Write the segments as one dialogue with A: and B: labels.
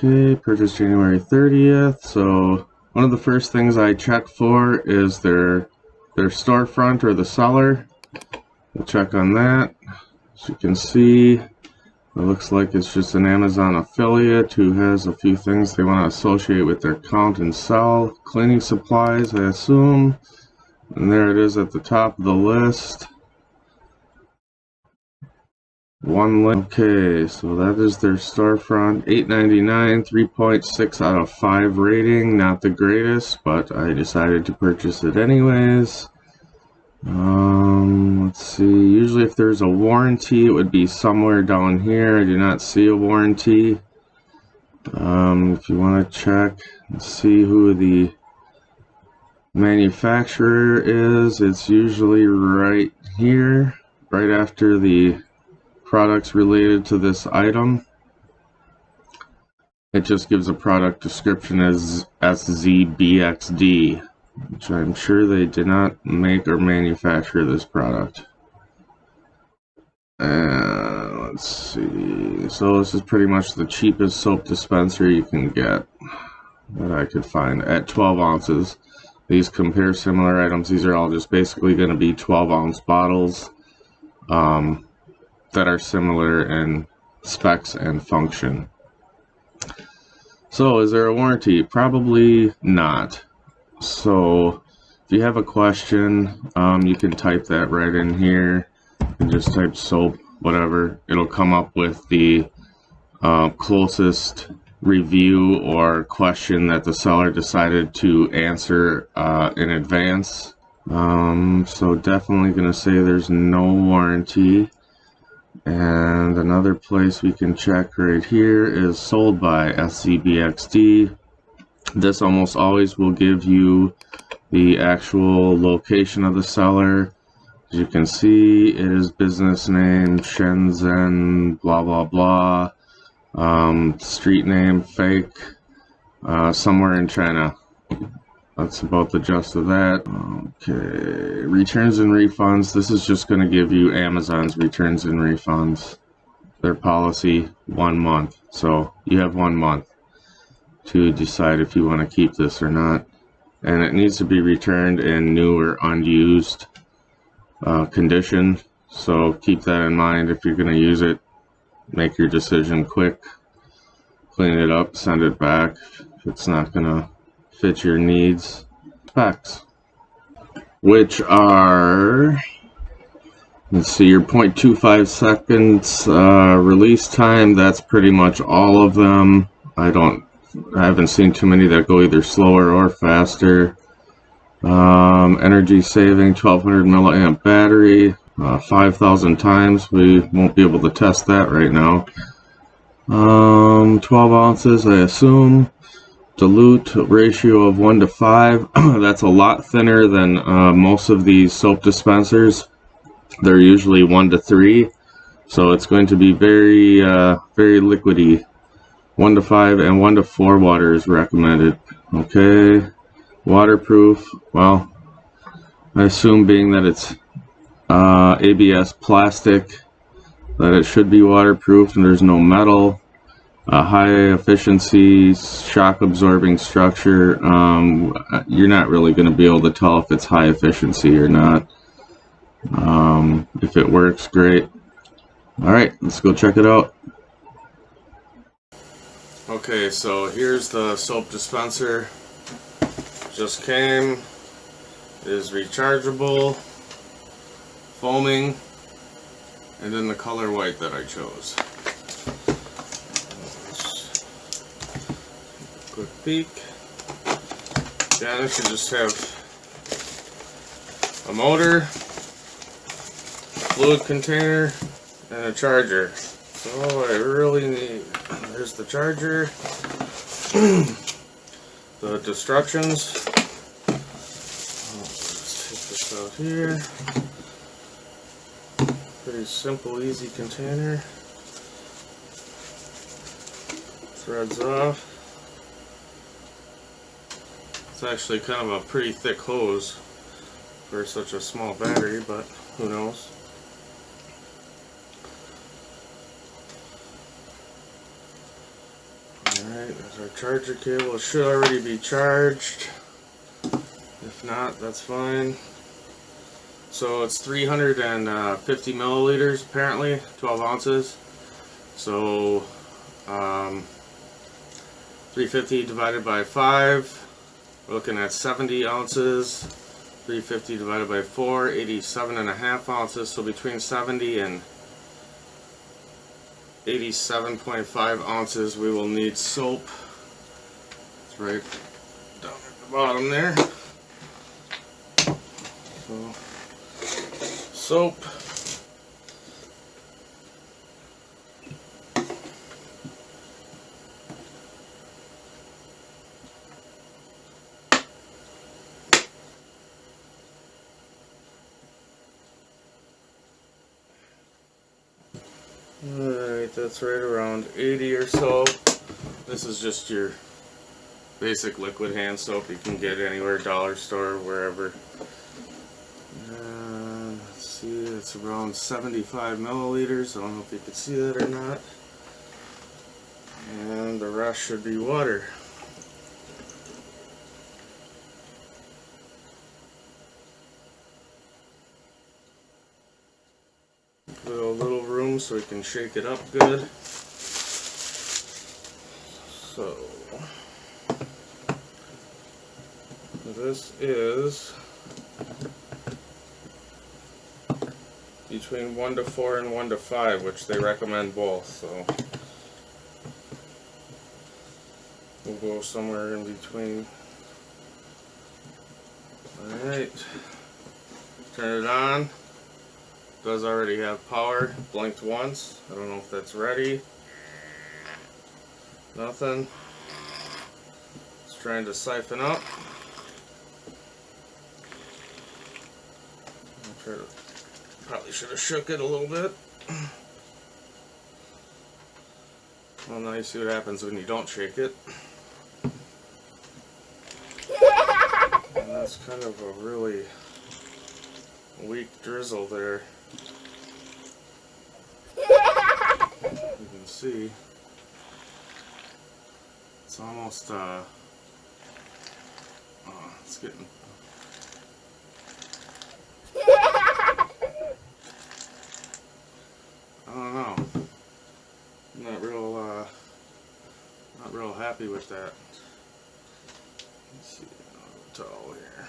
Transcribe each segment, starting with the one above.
A: Okay, purchased January 30th. So one of the first things I check for is their storefront or the seller. We'll check on that. As you can see, it looks like it's just an Amazon affiliate who has a few things they want to associate with their account and sell. Cleaning supplies, I assume. And there it is at the top of the list. One link. Okay, so that is their storefront. $8.99, 3.6 out of 5 rating. Not the greatest, but I decided to purchase it anyways. Let's see. Usually if there's a warranty, it would be somewhere down here. I do not see a warranty. If you want to check and see who the manufacturer is, it's usually right here, right after the products related to this item. It just gives a product description as SZBXD, which I'm sure they did not make or manufacture this product. And let's see, so this is pretty much the cheapest soap dispenser you can get that I could find at 12 ounces. These compare similar items. These are all just basically going to be 12-ounce bottles that are similar in specs and function. So is there a warranty? Probably not. So if you have a question, you can type that right in here and just type soap, whatever. It'll come up with the closest review or question that the seller decided to answer in advance. So definitely going to say there's no warranty. And another place we can check right here is sold by SZBXD. This almost always will give you the actual location of the seller. As you can see, it is business name Shenzhen blah blah blah. Street name fake, somewhere in China. That's about the gist of that. Okay, returns and refunds. This is just going to give you Amazon's returns and refunds. Their policy, 1 month. So you have 1 month to decide if you want to keep this or not. And it needs to be returned in new or unused condition. So keep that in mind if you're going to use it. Make your decision quick. Clean it up, send it back if it's not going to fit your needs. Specs, which are, let's see, your 0.25 seconds release time. That's pretty much all of them. I haven't seen too many that go either slower or faster. Energy saving, 1200 milliamp battery, 5,000 times. We won't be able to test that right now. 12 ounces, I assume. Dilute ratio of 1 to 5. That's a lot thinner than most of these soap dispensers. They're usually 1 to 3, so it's going to be very liquidy. 1 to 5 and 1 to 4 water is recommended. Okay, waterproof. Well, I assume being that it's ABS plastic, that it should be waterproof and there's no metal. High efficiency, shock absorbing structure. You're not really going to be able to tell if it's high efficiency or not. If it works, great. Alright, let's go check it out. Okay, so here's the soap dispenser. Just came. It is rechargeable, foaming, and in the color white that I chose. Quick peek. Yeah, this should just have a motor, fluid container, and a charger. So I really need, here's the charger, the instructions. Let's take this out here. Pretty simple, easy container. Threads off. It's actually kind of a pretty thick hose for such a small battery, but who knows. Alright, there's our charger cable. It should already be charged. If not, that's fine. So it's 350 milliliters apparently, 12 ounces. So 350 divided by 5, we're looking at 70 ounces. 350 divided by 4, 87.5 ounces. So between 70 and 87.5 ounces we will need soap. It's right down at the bottom there. So, soap. Alright, that's right around 80 or so. This is just your basic liquid hand soap you can get anywhere, dollar store, wherever. Let's see, it's around 75 milliliters. I don't know if you can see that or not. And the rest should be water. Give it a little room so we can shake it up good. So this is between 1 to 4 and 1 to 5, which they recommend both, so we'll go somewhere in between. Alright, turn it on. Does already have power. Blinked once. I don't know if that's ready. Nothing. It's trying to siphon up. Probably should have shook it a little bit. Well, now you see what happens when you don't shake it. And that's kind of a really weak drizzle there. You can see it's almost it's getting I don't know. I'm not real happy with that. Let's see, towel here.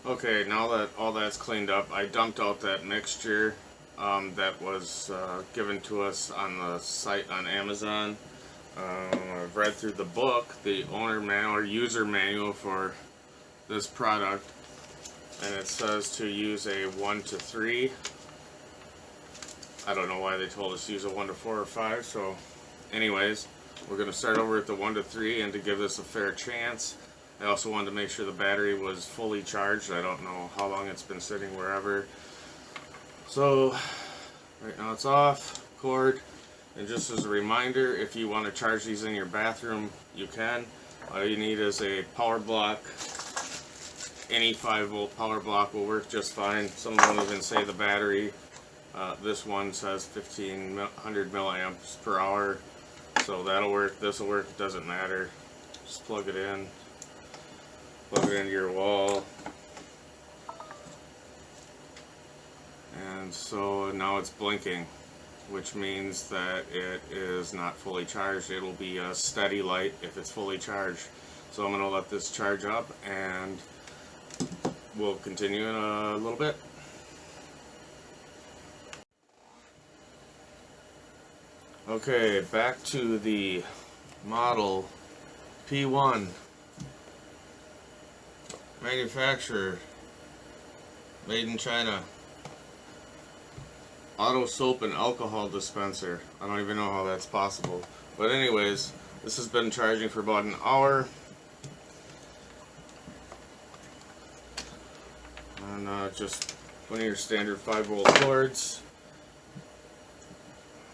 A: Okay, now that all that's cleaned up, I dumped out that mixture that was given to us on the site on Amazon. I've read through the book, the owner manual or user manual for this product, and it says to use a 1 to 3. I don't know why they told us to use a 1 to 4 or 5, so anyways, we're going to start over at the 1 to 3, and to give this a fair chance, I also wanted to make sure the battery was fully charged. I don't know how long it's been sitting wherever. So right now it's off, cord, and just as a reminder, if you want to charge these in your bathroom, you can. All you need is a power block. Any 5-volt power block will work just fine. Some of them even say the battery. This one says 1500 milliamps per hour, so that'll work. This will work. It doesn't matter. Just plug it in. Plug it into your wall. And so now it's blinking, which means that it is not fully charged. It will be a steady light if it's fully charged. So I'm going to let this charge up, and we'll continue in a little bit. Okay, back to the model P1. Manufacturer, made in China. Auto soap and alcohol dispenser. I don't even know how that's possible. But anyways, this has been charging for about an hour. And just one of your standard 5-volt cords.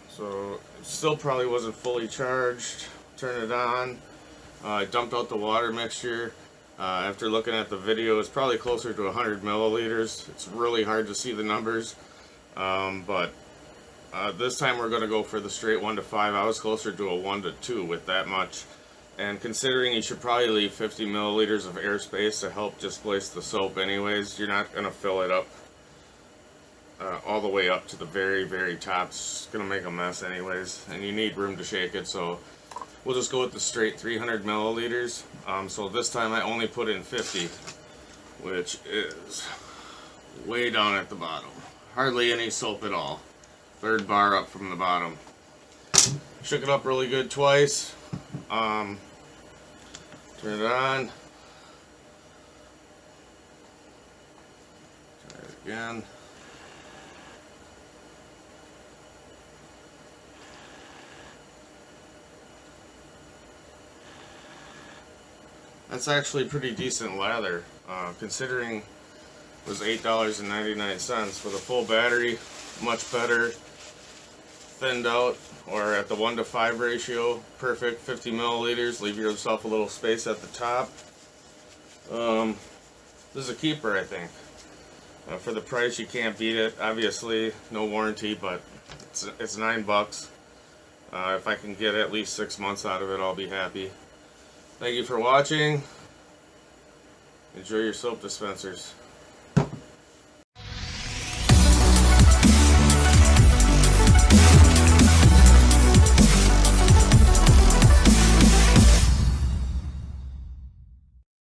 A: So it still probably wasn't fully charged. Turn it on. I dumped out the water mixture. After looking at the video, it's probably closer to 100 milliliters. It's really hard to see the numbers, but This time we're going to go for the straight 1 to 5. I was closer to a 1 to 2 with that much. And considering you should probably leave 50 milliliters of airspace to help displace the soap anyways, you're not going to fill it up all the way up to the very, very top. It's going to make a mess anyways, and you need room to shake it, so we'll just go with the straight 300 milliliters. So this time I only put in 50, which is way down at the bottom. Hardly any soap at all. Third bar up from the bottom. Shook it up really good twice. Turn it on. Try it again. That's actually pretty decent lather, considering it was $8.99 for the full battery. Much better, thinned out, or at the 1 to 5 ratio. Perfect. 50 milliliters. Leave yourself a little space at the top. This is a keeper, I think. For the price, you can't beat it. Obviously, no warranty, but it's $9. If I can get at least 6 months out of it, I'll be happy. Thank you for watching. Enjoy your soap dispensers.